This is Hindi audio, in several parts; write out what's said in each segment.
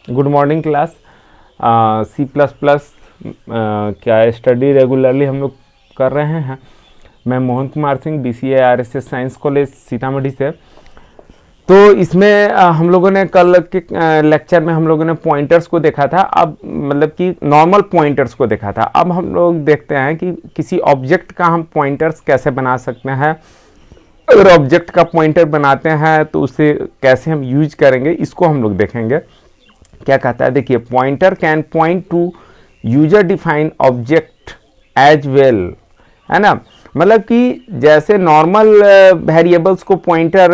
Good morning class. C plus plus क्या स्टडी रेगुलरली हम लोग कर रहे हैं। मैं Mohan Kumar Singh, BCA RSS science college Sitamarhi से। तो इसमें हम लोगों ने कल के लेक्चर में हम लोगों ने पॉइंटर्स को देखा था। अब मतलब कि नॉर्मल पॉइंटर्स को देखा था। अब हम लोग देखते हैं कि किसी ऑब्जेक्ट का हम पॉइंटर्स कैसे बना सकते हैं। अगर ऑब्जेक्ट का पॉइंटर बनाते हैं तो उसे कैसे हम यूज करेंगे, इसको हम लोग देखेंगे। क्या कहता है, देखिए, pointer can point to user defined object as well, है ना। मतलब कि जैसे नॉर्मल वेरिएबल्स को पॉइंटर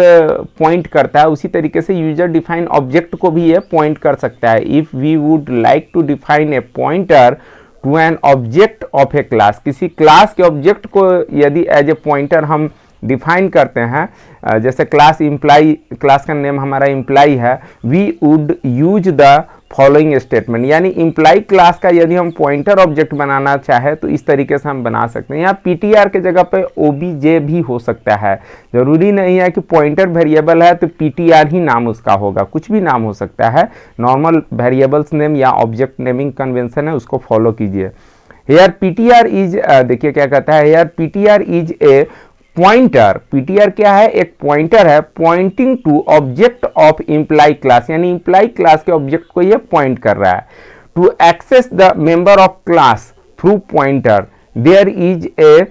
पॉइंट करता है, उसी तरीके से यूजर डिफाइंड ऑब्जेक्ट को भी ये पॉइंट कर सकता है। If we would like to define a pointer to an object of a class, किसी क्लास के ऑब्जेक्ट को यदि एज ए पॉइंटर हम डिफाइन करते हैं, जैसे क्लास का नेम हमारा इम्प्लाई है, we would use the following statement. यानी इम्प्लाई क्लास का यदि हम पॉइंटर ऑब्जेक्ट बनाना चाहे तो इस तरीके से हम बना सकते हैं। यहाँ PTR के जगह पे OBJ भी हो सकता है। जरूरी नहीं है कि पॉइंटर वेरिएबल है तो PTR ही नाम उसका होगा, कुछ भी नाम हो सकता है। नॉर्मल वेरिएबल्स नेम या ऑब्जेक्ट नेमिंग कन्वेंशन है, उसको फॉलो कीजिए। हेयर PTR इज, देखिए क्या कहता है, here PTR is a pointer. PTR क्या है, एक पॉइंटर है pointing to object of employee class, यानी इम्प्लाई क्लास के ऑब्जेक्ट को ये पॉइंट कर रहा है। To access the member of class through pointer there is a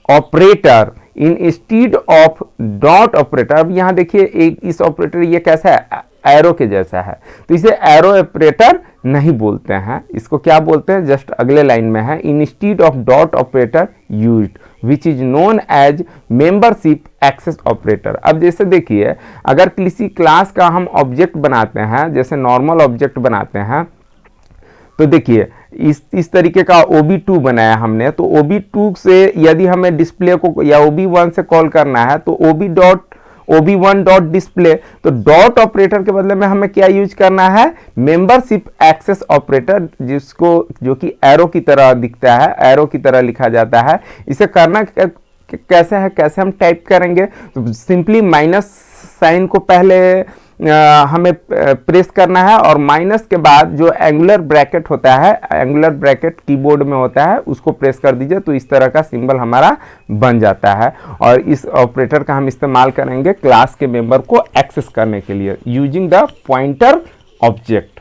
operator in instead of dot operator. अब यहां देखिए इस ऑपरेटर ये कैसा है, एरो के जैसा है, तो इसे एरो ऑपरेटर नहीं बोलते हैं। इसको क्या बोलते हैं, जस्ट अगले लाइन में है, instead of dot operator used which is known as membership access operator. अब जैसे देखिए, अगर किसी क्लास का हम ऑब्जेक्ट बनाते हैं, जैसे नॉर्मल ऑब्जेक्ट बनाते हैं, तो देखिए इस तरीके का OB2 बनाया हमने। तो OB2 से यदि हमें डिस्प्ले को या OB1 से कॉल करना है तो OB1 डॉट डिस्प्ले, तो डॉट ऑपरेटर के बदले में हमें क्या यूज करना है, मेंबरशिप एक्सेस ऑपरेटर, जिसको जो कि एरो की तरह दिखता है, एरो की तरह लिखा जाता है। इसे करना कैसे है, कैसे हम टाइप करेंगे, तो सिंपली माइनस साइन को पहले हमें प्रेस करना है और माइनस के बाद जो एंगुलर ब्रैकेट होता है, एंगुलर ब्रैकेट कीबोर्ड में होता है, उसको प्रेस कर दीजिए तो इस तरह का सिंबल हमारा बन जाता है। और इस ऑपरेटर का हम इस्तेमाल करेंगे क्लास के मेंबर को एक्सेस करने के लिए यूजिंग द पॉइंटर ऑब्जेक्ट।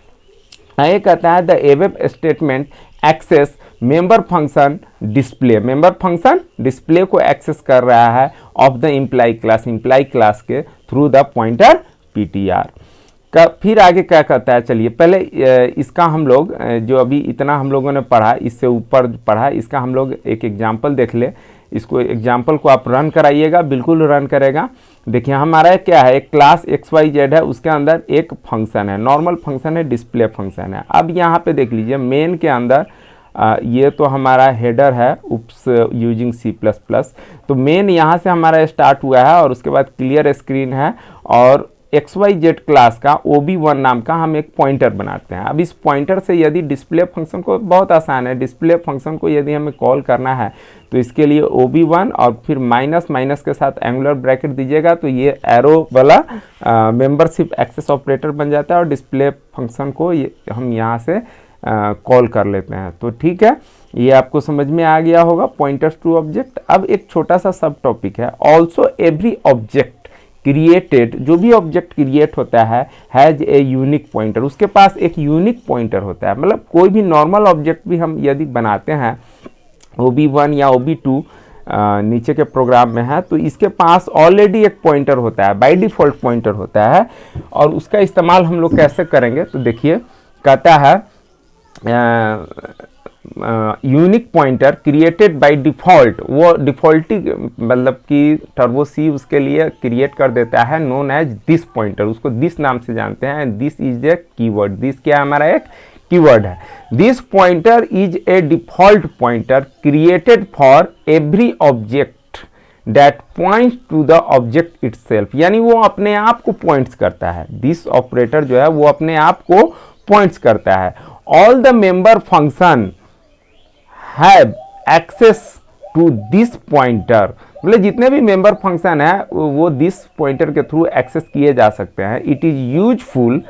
ये कहता है the above statement access member function display. Member function display को एक्सेस कर रहा है ऑफ द इम्प्लाई क्लास के थ्रू द पॉइंटर PTR का। फिर आगे क्या कहता है, चलिए पहले इसका हम लोग जो अभी इतना हम लोगों ने पढ़ा, इससे ऊपर पढ़ा, इसका हम लोग एक एग्जाम्पल देख ले। इसको एग्जाम्पल को आप रन कराइएगा, बिल्कुल रन करेगा। देखिए हमारा क्या है, एक क्लास XYZ है, उसके अंदर एक फंक्शन है, नॉर्मल फंक्शन है, डिस्प्ले फंक्शन है। अब यहाँ पे देख लीजिए मेन के अंदर ये तो हमारा हेडर है, उप्स यूजिंग C++। तो मेन यहाँ से हमारा स्टार्ट हुआ है और उसके बाद क्लियर स्क्रीन है और XYZ क्लास का OB1 नाम का हम एक पॉइंटर बनाते हैं। अब इस पॉइंटर से यदि डिस्प्ले फंक्शन को, बहुत आसान है, डिस्प्ले फंक्शन को यदि हमें कॉल करना है तो इसके लिए OB1 और फिर माइनस के साथ एंगुलर ब्रैकेट दीजिएगा तो ये एरो वाला मेंबरशिप एक्सेस ऑपरेटर बन जाता है और डिस्प्ले फंक्शन को हम यहाँ से कॉल कर लेते हैं। तो ठीक है, ये आपको समझ में आ गया होगा पॉइंटर्स टू ऑब्जेक्ट। अब एक छोटा सा सब टॉपिक है, ऑल्सो एवरी ऑब्जेक्ट क्रिएटेड, जो भी ऑब्जेक्ट क्रिएट होता है हैज ए यूनिक पॉइंटर, उसके पास एक यूनिक पॉइंटर होता है। मतलब कोई भी नॉर्मल ऑब्जेक्ट भी हम यदि बनाते हैं, OB1 या OB2 नीचे के प्रोग्राम में है, तो इसके पास ऑलरेडी एक पॉइंटर होता है, बाय डिफॉल्ट पॉइंटर होता है। और उसका इस्तेमाल हम लोग कैसे करेंगे, तो देखिए कहता है unique pointer created by default, वो डिफॉल्टी मतलब कि टर्बो C उसके लिए क्रिएट कर देता है, नोन एज दिस पॉइंटर, उसको दिस नाम से जानते हैं। This is a keyword, this क्या है, हमारा एक कीवर्ड है। This pointer is a default pointer created for every object that points to the object itself, यानी वो अपने आप को पॉइंट्स करता है। दिस ऑपरेटर जो है वो अपने आप को पॉइंट्स करता है। All the member function have access to this pointer, मतलब जितने भी मेंबर फंक्शन है वो दिस पॉइंटर के थ्रू एक्सेस किए जा सकते हैं। It is useful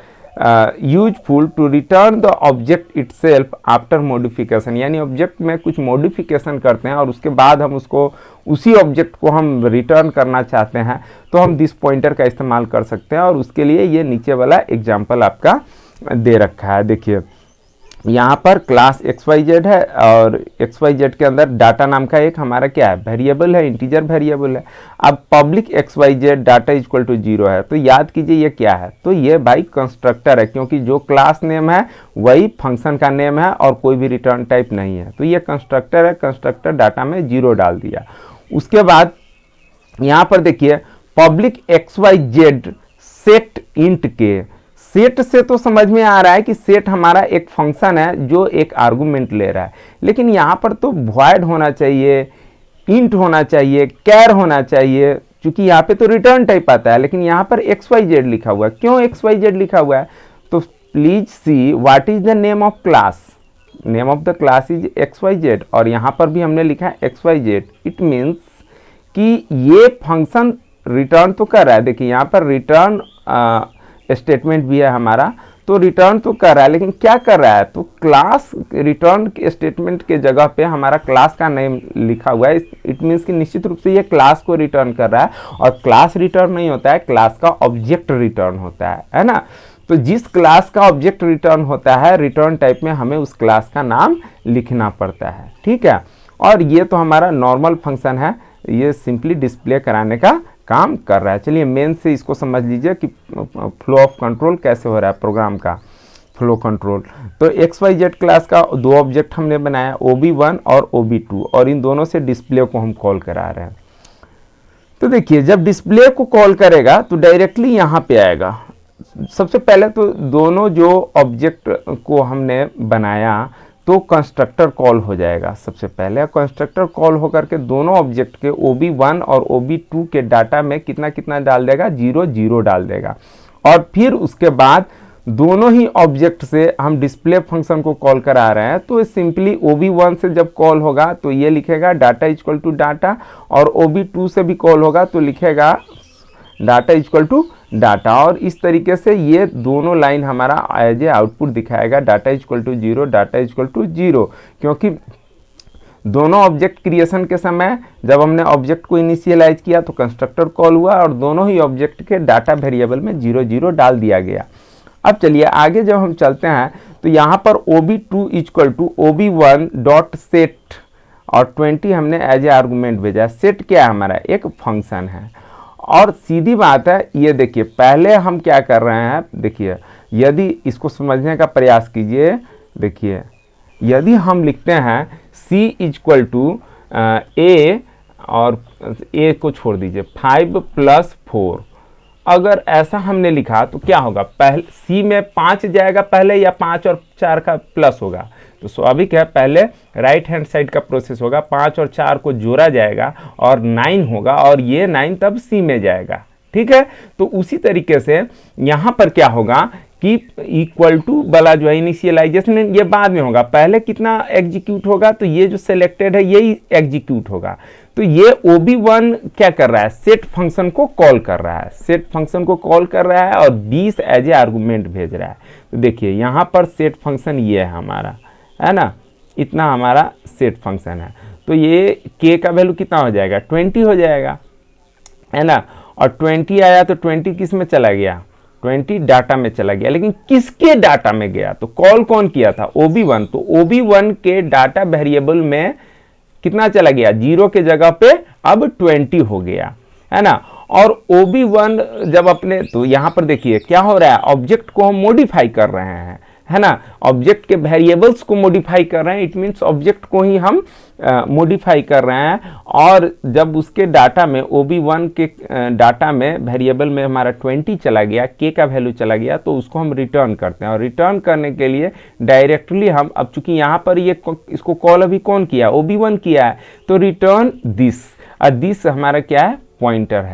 useful to return the object itself after modification, यानी ऑब्जेक्ट में कुछ मॉडिफिकेशन करते हैं और उसके बाद हम उसको उसी ऑब्जेक्ट को हम रिटर्न करना चाहते हैं तो हम दिस पॉइंटर का इस्तेमाल कर सकते हैं। और उसके लिए ये नीचे वाला एग्जाम्पल आपका दे रखा है। देखिए यहाँ पर क्लास XYZ है और XYZ के अंदर डाटा नाम का एक हमारा क्या है, वेरिएबल है, इंटीजर वेरिएबल है। अब public XYZ data equal to 0 है, तो याद कीजिए ये क्या है, तो ये भाई कंस्ट्रक्टर है, क्योंकि जो क्लास नेम है वही फंक्शन का नेम है और कोई भी रिटर्न टाइप नहीं है, तो ये कंस्ट्रक्टर है। कंस्ट्रक्टर डाटा में 0 डाल दिया। उसके बाद यहाँ पर देखिए पब्लिक XYZ सेट इंट के, सेट से तो समझ में आ रहा है कि सेट हमारा एक फंक्शन है जो एक आर्गुमेंट ले रहा है, लेकिन यहाँ पर तो वॉइड होना चाहिए, इंट होना चाहिए, कैर होना चाहिए, क्योंकि यहाँ पे तो रिटर्न टाइप आता है, लेकिन यहाँ पर XYZ लिखा हुआ है। क्यों XYZ लिखा हुआ है, तो please see what is the name of class, name of the class is XYZ और यहाँ पर भी हमने लिखा है XYZ। इट मीन्स कि ये फंक्शन रिटर्न तो कर रहा है। देखिए यहाँ पर रिटर्न स्टेटमेंट भी है हमारा, तो रिटर्न तो कर रहा है, लेकिन क्या कर रहा है, तो क्लास रिटर्न स्टेटमेंट के जगह पे हमारा क्लास का नेम लिखा हुआ है। इट मीन्स कि निश्चित रूप से ये क्लास को रिटर्न कर रहा है, और क्लास रिटर्न नहीं होता है, क्लास का ऑब्जेक्ट रिटर्न होता है ना। तो जिस क्लास का ऑब्जेक्ट रिटर्न होता है, रिटर्न टाइप में हमें उस क्लास का नाम लिखना पड़ता है, ठीक है। और ये तो हमारा नॉर्मल फंक्शन है, ये सिंपली डिस्प्ले कराने का काम कर रहा है। चलिए मेन से इसको समझ लीजिए कि फ्लो ऑफ कंट्रोल कैसे हो रहा है, प्रोग्राम का फ्लो कंट्रोल। तो XYZ क्लास का दो ऑब्जेक्ट हमने बनाया, OB1 और OB2, और इन दोनों से डिस्प्ले को हम कॉल करा रहे हैं। तो देखिए जब डिस्प्ले को कॉल करेगा तो डायरेक्टली यहाँ पे आएगा। सबसे पहले तो दोनों जो ऑब्जेक्ट को हमने बनाया तो कंस्ट्रक्टर कॉल हो जाएगा। सबसे पहले कंस्ट्रक्टर कॉल होकर के दोनों ऑब्जेक्ट के OB1 और OB2 के डाटा में कितना कितना डाल देगा, 0 0 डाल देगा। और फिर उसके बाद दोनों ही ऑब्जेक्ट से हम डिस्प्ले फंक्शन को कॉल करा रहे हैं, तो सिंपली OB1 से जब कॉल होगा तो ये लिखेगा डाटा इक्वल टू डाटा, और OB2 से भी कॉल होगा तो लिखेगा डाटा इक्वल टू डाटा। और इस तरीके से ये दोनों लाइन हमारा एज ए आउटपुट दिखाएगा, data equal to 0, data equal to 0, क्योंकि दोनों ऑब्जेक्ट क्रिएशन के समय जब हमने ऑब्जेक्ट को इनिशियलाइज किया तो कंस्ट्रक्टर कॉल हुआ और दोनों ही ऑब्जेक्ट के डाटा वेरिएबल में 0 0 डाल दिया गया। अब चलिए आगे जब हम चलते हैं तो यहाँ पर OB2 equal to OB1 dot set, और 20 हमने एज ए आर्गूमेंट भेजा। सेट क्या है हमारा, एक फंक्शन है। और सीधी बात है, ये देखिए पहले हम क्या कर रहे हैं, देखिए यदि इसको समझने का प्रयास कीजिए। देखिए यदि हम लिखते हैं C इक्वल टू A, और A को छोड़ दीजिए 5 + 4, अगर ऐसा हमने लिखा तो क्या होगा, पहले C में 5 जाएगा पहले, या 5 और 4 का प्लस होगा, तो स्वाभाविक है पहले राइट हैंड साइड का प्रोसेस होगा, 5 और 4 को जोड़ा जाएगा और 9 होगा, और ये 9 तब C में जाएगा, ठीक है। तो उसी तरीके से यहाँ पर क्या होगा कि इक्वल टू वाला जो है इनिशियलाइजेशन ये बाद में होगा, पहले कितना एग्जीक्यूट होगा, तो ये जो सिलेक्टेड है यही एग्जीक्यूट होगा। तो ये OB1 क्या कर रहा है, सेट फंक्शन को कॉल कर रहा है, सेट फंक्शन को कॉल कर रहा है और 20 एज ए आर्गूमेंट भेज रहा है। तो देखिए यहाँ पर सेट फंक्शन ये है हमारा, है ना, इतना हमारा सेट फंक्शन है। तो ये k का वैल्यू कितना हो जाएगा, 20 हो जाएगा, है ना। और 20 आया तो 20 किस में चला गया, 20 डाटा में चला गया, लेकिन किसके डाटा में गया, तो कॉल कौन किया था, OB1, तो OB1 के डाटा वेरिएबल में कितना चला गया, 0 के जगह पे अब 20 हो गया, है ना। और OB1 जब अपने, तो यहाँ पर देखिए क्या हो रहा है, ऑब्जेक्ट को हम मॉडिफाई कर रहे हैं, है ना, ऑब्जेक्ट के वेरिएबल्स को मॉडिफाई कर रहे हैं। इट मीन्स ऑब्जेक्ट को ही हम मॉडिफाई कर रहे हैं, और जब उसके डाटा में OB1 के डाटा में वेरिएबल में हमारा 20 चला गया, k का वैल्यू चला गया, तो उसको हम रिटर्न करते हैं। और रिटर्न करने के लिए डायरेक्टली हम, अब चूंकि यहाँ पर ये इसको कॉल अभी कौन किया, OB1 किया है, तो रिटर्न दिस, और दिस हमारा क्या है, पॉइंटर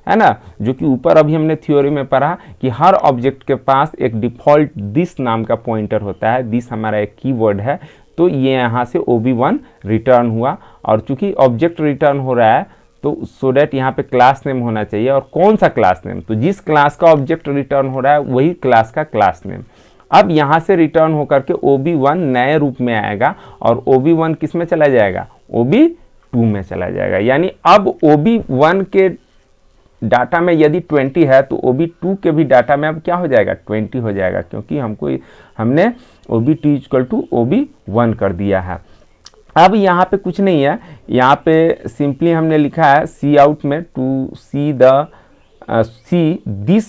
है ना, जो कि ऊपर अभी हमने थ्योरी में पढ़ा कि हर ऑब्जेक्ट के पास एक डिफ़ॉल्ट दिस नाम का पॉइंटर होता है। दिस हमारा एक कीवर्ड है, तो ये यहाँ से OB1 रिटर्न हुआ, और चूंकि ऑब्जेक्ट रिटर्न हो रहा है तो सो डैट यहाँ पे क्लास नेम होना चाहिए। और कौन सा क्लास नेम, तो जिस क्लास का ऑब्जेक्ट रिटर्न हो रहा है वही क्लास का क्लास नेम। अब यहाँ से रिटर्न होकर के OB1 नए रूप में आएगा और OB1 किस में चला जाएगा, OB2 में चला जाएगा। यानी अब OB1 के डाटा में यदि 20 है तो OB2 के भी डाटा में अब क्या हो जाएगा, 20 हो जाएगा, क्योंकि हमने OB2 = OB1 कर दिया है। अब यहाँ पे कुछ नहीं है, यहाँ पे सिंपली हमने लिखा है सी आउट में to see this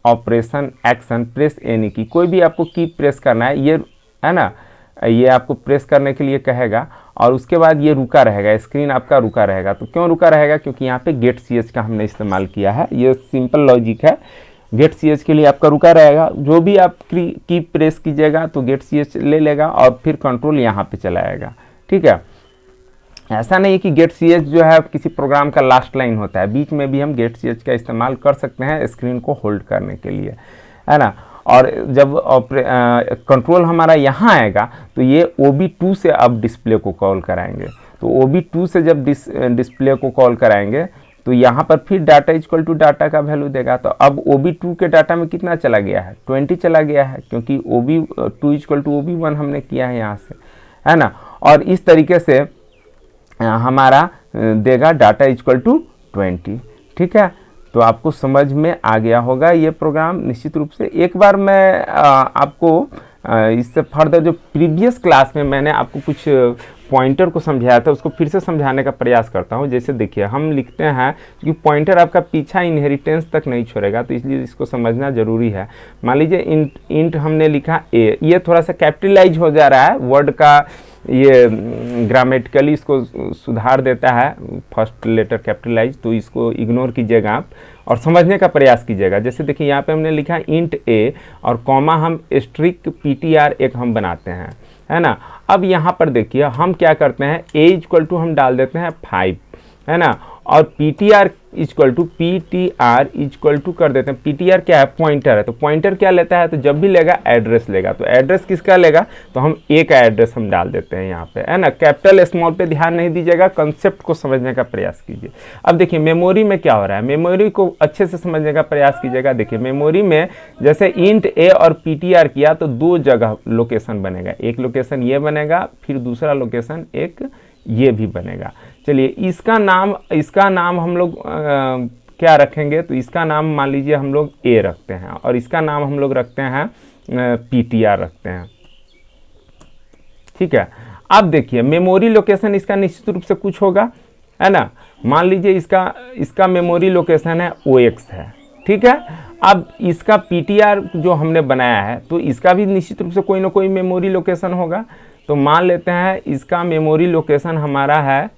operation action press any key. कोई भी आपको की प्रेस करना है, ये है ना, ये आपको प्रेस करने के लिए कहेगा और उसके बाद ये रुका रहेगा, स्क्रीन आपका रुका रहेगा। तो क्यों रुका रहेगा, क्योंकि यहाँ पे गेट ch का हमने इस्तेमाल किया है। ये सिंपल लॉजिक है, गेट ch के लिए आपका रुका रहेगा। जो भी आप की प्रेस कीजिएगा तो गेट ch ले लेगा और फिर कंट्रोल यहाँ पे चलाएगा। ठीक है, ऐसा नहीं है कि गेट ch जो है किसी प्रोग्राम का लास्ट लाइन होता है, बीच में भी हम गेट ch का इस्तेमाल कर सकते हैं स्क्रीन को होल्ड करने के लिए, है ना। और जब कंट्रोल हमारा यहाँ आएगा तो ये OB2 से अब डिस्प्ले को कॉल कराएंगे। तो OB2 से जब डिस्प्ले को कॉल कराएंगे तो यहाँ पर फिर डाटा = डाटा का वैल्यू देगा। तो अब OB2 के डाटा में कितना चला गया है, 20 चला गया है, क्योंकि OB2 = OB1 हमने किया है यहाँ से, है ना। और इस तरीके से हमारा देगा डाटा = 20। ठीक है, तो आपको समझ में आ गया होगा ये प्रोग्राम निश्चित रूप से। एक बार मैं आपको इससे फर्दर जो प्रीवियस क्लास में मैंने आपको कुछ पॉइंटर को समझाया था उसको फिर से समझाने का प्रयास करता हूँ। जैसे देखिए हम लिखते हैं, क्योंकि पॉइंटर आपका पीछा इनहेरिटेंस तक नहीं छोड़ेगा, तो इसलिए इसको समझना ज़रूरी है। मान लीजिए इंट हमने लिखा ए, ये थोड़ा सा कैपिटलाइज हो जा रहा है वर्ड का, ये ग्रामेटिकली इसको सुधार देता है, फर्स्ट लेटर कैपिटलाइज, तो इसको इग्नोर कीजिएगा आप और समझने का प्रयास कीजिएगा। जैसे देखिए यहाँ पे हमने लिखा इंट ए और कॉमा हम स्ट्रिक PTR एक हम बनाते हैं, है ना। अब यहाँ पर देखिए हम क्या करते हैं, a = हम डाल देते हैं 5, है ना, और PTR = कर देते हैं। PTR क्या है, पॉइंटर है, तो पॉइंटर क्या लेता है, तो जब भी लेगा एड्रेस लेगा। तो एड्रेस किसका लेगा, तो हम ए का एड्रेस हम डाल देते हैं यहाँ पे, है ना। कैपिटल स्मॉल पे ध्यान नहीं दीजिएगा, कंसेप्ट को समझने का प्रयास कीजिए। अब देखिए मेमोरी में क्या हो रहा है, मेमोरी को अच्छे से समझने का प्रयास कीजिएगा। देखिए मेमोरी में जैसे इंट ए और PTR किया तो 2 जगह लोकेशन बनेगा, एक लोकेशन ये बनेगा, फिर दूसरा लोकेशन एक ये भी बनेगा। चलिए इसका नाम हम लोग क्या रखेंगे, तो इसका नाम मान लीजिए हम लोग ए रखते हैं और इसका नाम हम लोग रखते हैं PTR रखते हैं। ठीक है, अब देखिए मेमोरी लोकेशन इसका निश्चित रूप से कुछ होगा, है ना। मान लीजिए इसका मेमोरी लोकेशन है OX है, ठीक है। अब इसका PTR जो हमने बनाया है तो इसका भी निश्चित रूप से कोई ना कोई मेमोरी लोकेशन होगा। तो मान लेते हैं इसका मेमोरी लोकेशन हमारा है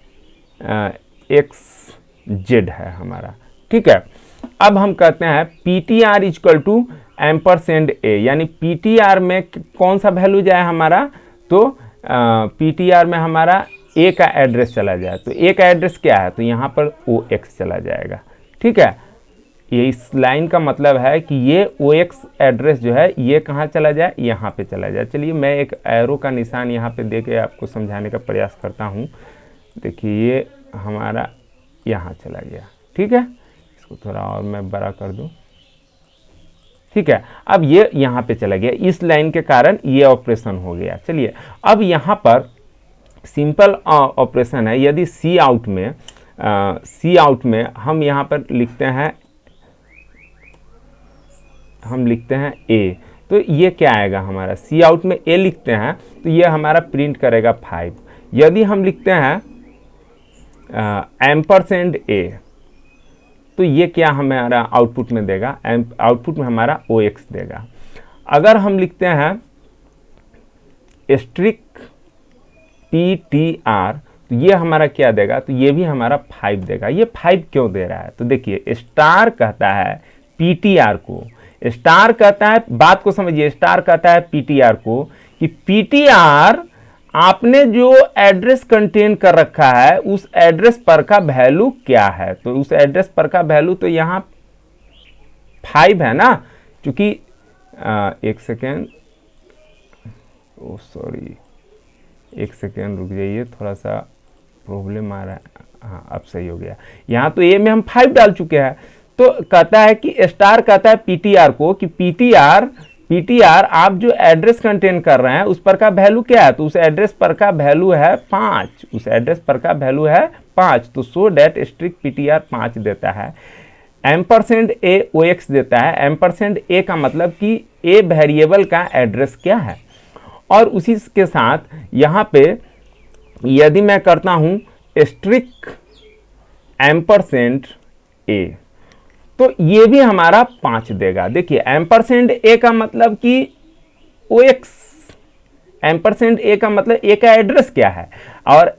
XZ है हमारा, ठीक है। अब हम कहते हैं PTR = %A, यानी PTR में कौन सा वैल्यू जाए हमारा, तो PTR में हमारा A का एड्रेस चला जाए। तो A का एड्रेस क्या है, तो यहाँ पर OX चला जाएगा, ठीक है। ये इस लाइन का मतलब है कि ये OX एड्रेस जो है ये कहाँ चला जाए, यहाँ पे चला जाए। चलिए मैं एक एरो का निशान यहाँ पे दे के आपको समझाने का प्रयास करता हूँ। देखिए ये हमारा यहाँ चला गया, ठीक है। इसको थोड़ा और मैं बड़ा कर दूँ, ठीक है। अब ये यहाँ पे चला गया, इस लाइन के कारण ये ऑपरेशन हो गया। चलिए अब यहाँ पर सिंपल ऑपरेशन है। यदि सी आउट में हम यहाँ पर लिखते हैं ए, तो ये क्या आएगा हमारा, सी आउट में ए लिखते हैं तो ये हमारा प्रिंट करेगा 5। यदि हम लिखते हैं %A, तो ये क्या हमारा आउटपुट में देगा, आउटपुट में हमारा OX देगा। अगर हम लिखते हैं स्ट्रिक PTR, तो ये हमारा क्या देगा, तो ये भी हमारा 5 देगा। ये 5 क्यों दे रहा है, तो देखिए स्टार कहता है PTR को, स्टार कहता है, बात को समझिए, स्टार कहता है PTR को कि PTR आपने जो एड्रेस कंटेन कर रखा है उस एड्रेस पर का वैल्यू क्या है। तो उस एड्रेस पर का वैल्यू तो यहाँ 5 है ना, क्योंकि एक सेकेंड, ओ सॉरी, एक सेकेंड रुक जाइए, थोड़ा सा प्रॉब्लम आ रहा है। हाँ अब सही हो गया। यहाँ तो ए में हम 5 डाल चुके हैं, तो कहता है कि स्टार कहता है पीटीआर को कि पीटीआर आप जो एड्रेस कंटेन कर रहे हैं उस पर का वैल्यू क्या है, तो उस एड्रेस पर का वैल्यू है 5, उस एड्रेस पर का वैल्यू है 5, तो सो डैट स्ट्रिंग पीटीआर 5 देता है। एम्परसेंड ए ओएक्स देता है, एम्परसेंड ए का मतलब कि ए वेरिएबल का एड्रेस क्या है। और उसी के साथ यहाँ पे यदि मैं करता हूँ स्ट्रिक एम्परसेंड ए, तो ये भी हमारा 5 देगा। देखिए एम्परसेंड ए का मतलब कि ओएक्स, एम्परसेंड ए का मतलब ए का एड्रेस क्या है, और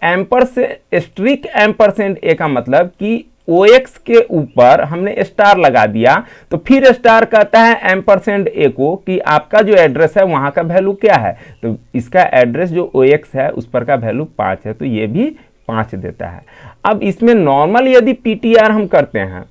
स्ट्रिक एम्परसेंड ए का मतलब कि ओएक्स के ऊपर हमने स्टार लगा दिया, तो फिर स्टार कहता है एम्परसेंड ए को कि आपका जो एड्रेस है वहां का वैल्यू क्या है, तो इसका एड्रेस जो ओएक्स है उस पर का वैल्यू 5 है, तो ये भी 5 देता है। अब इसमें नॉर्मल यदि पीटीआर हम करते हैं,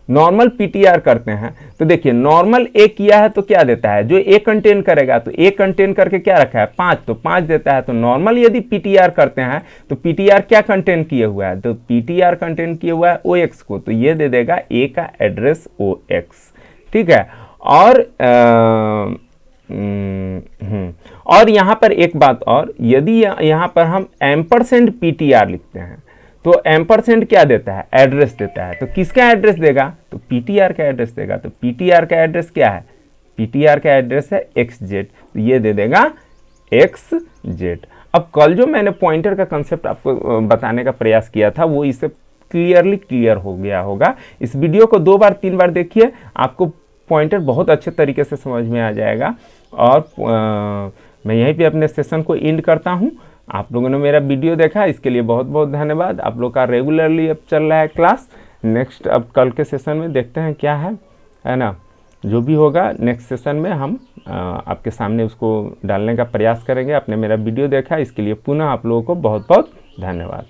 नॉर्मल पीटीआर करते हैं, तो देखिए नॉर्मल ए किया है तो क्या देता है, जो ए कंटेन करेगा, तो ए कंटेन करके क्या रखा है 5, तो 5 देता है। तो नॉर्मल यदि पीटीआर करते हैं तो पीटीआर क्या कंटेन किए हुआ है, तो पीटीआर कंटेन किए हुआ है ओएक्स को, तो ये दे देगा ए का एड्रेस ओएक्स, ठीक है। और यहाँ पर एक बात और, यदि यहाँ पर हम एम्परसेंड पीटीआर लिखते हैं तो एम्परसेंड क्या देता है, एड्रेस देता है, तो किसका एड्रेस देगा, तो पीटीआर का एड्रेस देगा। तो पीटीआर का एड्रेस क्या है, पीटीआर का एड्रेस है XZ, तो ये दे देगा XZ। अब कल जो मैंने पॉइंटर का कंसेप्ट आपको बताने का प्रयास किया था वो इससे क्लियर हो गया होगा। इस वीडियो को 2 बार 3 बार देखिए, आपको पॉइंटर बहुत अच्छे तरीके से समझ में आ जाएगा। और मैं यहीं पे अपने सेशन को एंड करता हूँ। आप लोगों ने मेरा वीडियो देखा, इसके लिए बहुत बहुत धन्यवाद। आप लोग का रेगुलरली अब चल रहा है क्लास, नेक्स्ट अब कल के सेशन में देखते हैं क्या है ना, जो भी होगा नेक्स्ट सेशन में हम आपके सामने उसको डालने का प्रयास करेंगे। आपने मेरा वीडियो देखा, इसके लिए पुनः आप लोगों को बहुत बहुत धन्यवाद।